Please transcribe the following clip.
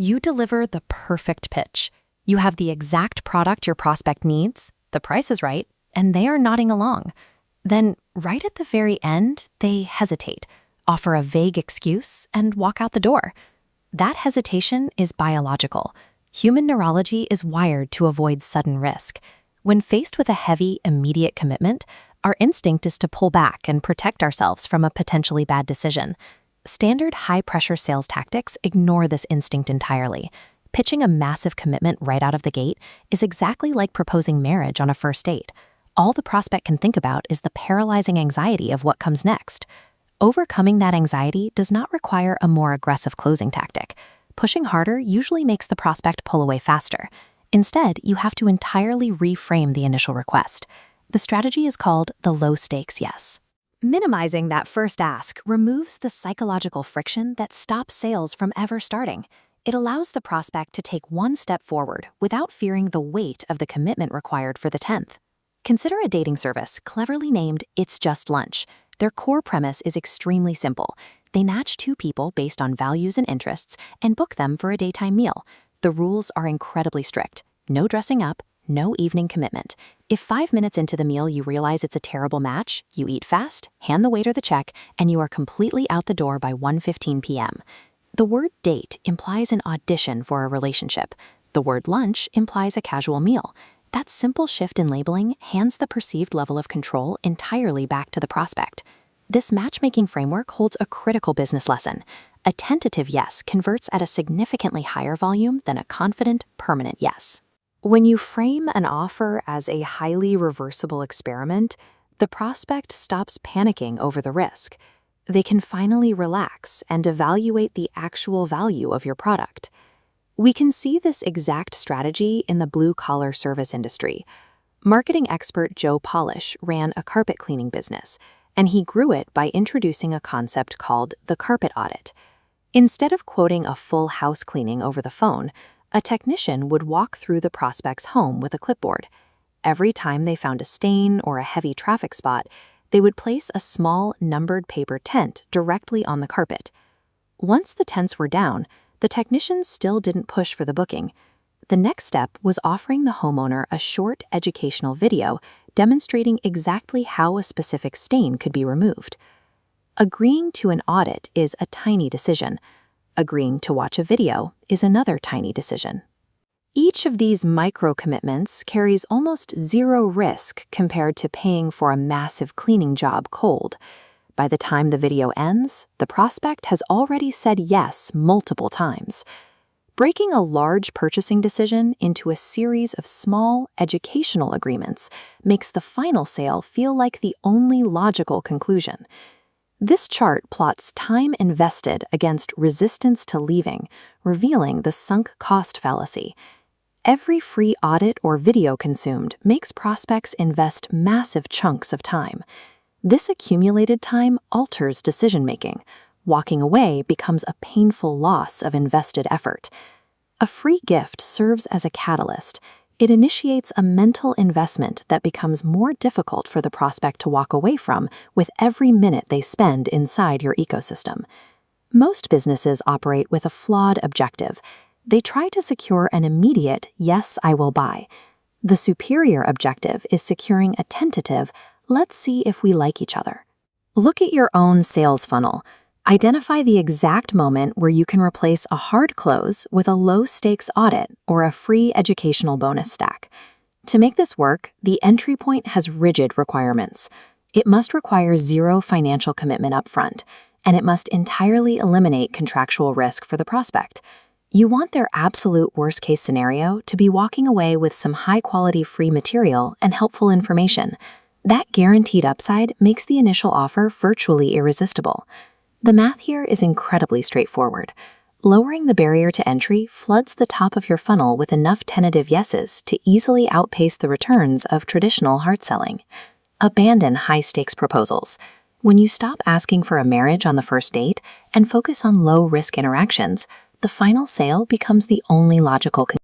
You deliver the perfect pitch. You have the exact product your prospect needs, the price is right, and they are nodding along. Then, right at the very end, they hesitate, offer a vague excuse, and walk out the door. That hesitation is biological. Human neurology is wired to avoid sudden risk. When faced with a heavy, immediate commitment, our instinct is to pull back and protect ourselves from a potentially bad decision. Standard high-pressure sales tactics ignore this instinct entirely. Pitching a massive commitment right out of the gate is exactly like proposing marriage on a first date. All the prospect can think about is the paralyzing anxiety of what comes next. Overcoming that anxiety does not require a more aggressive closing tactic. Pushing harder usually makes the prospect pull away faster. Instead, you have to entirely reframe the initial request. The strategy is called the low-stakes yes. Minimizing that first ask removes the psychological friction that stops sales from ever starting. It allows the prospect to take one step forward without fearing the weight of the commitment required for the 10th. Consider a dating service cleverly named It's Just Lunch. Their core premise is extremely simple. They match two people based on values and interests and book them for a daytime meal. The rules are incredibly strict. No dressing up, no evening commitment. If 5 minutes into the meal you realize it's a terrible match, you eat fast, hand the waiter the check, and you are completely out the door by 1:15 p.m. The word date implies an audition for a relationship. The word lunch implies a casual meal. That simple shift in labeling hands the perceived level of control entirely back to the prospect. This matchmaking framework holds a critical business lesson. A tentative yes converts at a significantly higher volume than a confident, permanent yes. When you frame an offer as a highly reversible experiment, the prospect stops panicking over the risk. They can finally relax and evaluate the actual value of your product. We can see this exact strategy in the blue-collar service industry. Marketing expert Joe Polish ran a carpet cleaning business, and he grew it by introducing a concept called the carpet audit. Instead of quoting a full house cleaning over the phone, a technician would walk through the prospect's home with a clipboard. Every time they found a stain or a heavy traffic spot, they would place a small, numbered paper tent directly on the carpet. Once the tents were down, the technicians still didn't push for the booking. The next step was offering the homeowner a short educational video demonstrating exactly how a specific stain could be removed. Agreeing to an audit is a tiny decision. Agreeing to watch a video is another tiny decision. Each of these micro-commitments carries almost zero risk compared to paying for a massive cleaning job cold. By the time the video ends, the prospect has already said yes multiple times. Breaking a large purchasing decision into a series of small educational agreements makes the final sale feel like the only logical conclusion. This chart plots time invested against resistance to leaving, revealing the sunk cost fallacy. Every free audit or video consumed makes prospects invest massive chunks of time. This accumulated time alters decision-making. Walking away becomes a painful loss of invested effort. A free gift serves as a catalyst. It initiates a mental investment that becomes more difficult for the prospect to walk away from with every minute they spend inside your ecosystem. Most businesses operate with a flawed objective. They try to secure an immediate, yes, I will buy. The superior objective is securing a tentative, let's see if we like each other. Look at your own sales funnel. Identify the exact moment where you can replace a hard close with a low-stakes audit or a free educational bonus stack. To make this work, the entry point has rigid requirements. It must require zero financial commitment upfront, and it must entirely eliminate contractual risk for the prospect. You want their absolute worst-case scenario to be walking away with some high-quality free material and helpful information. That guaranteed upside makes the initial offer virtually irresistible. The math here is incredibly straightforward. Lowering the barrier to entry floods the top of your funnel with enough tentative yeses to easily outpace the returns of traditional hard selling. Abandon high-stakes proposals. When you stop asking for a marriage on the first date and focus on low-risk interactions, the final sale becomes the only logical conclusion.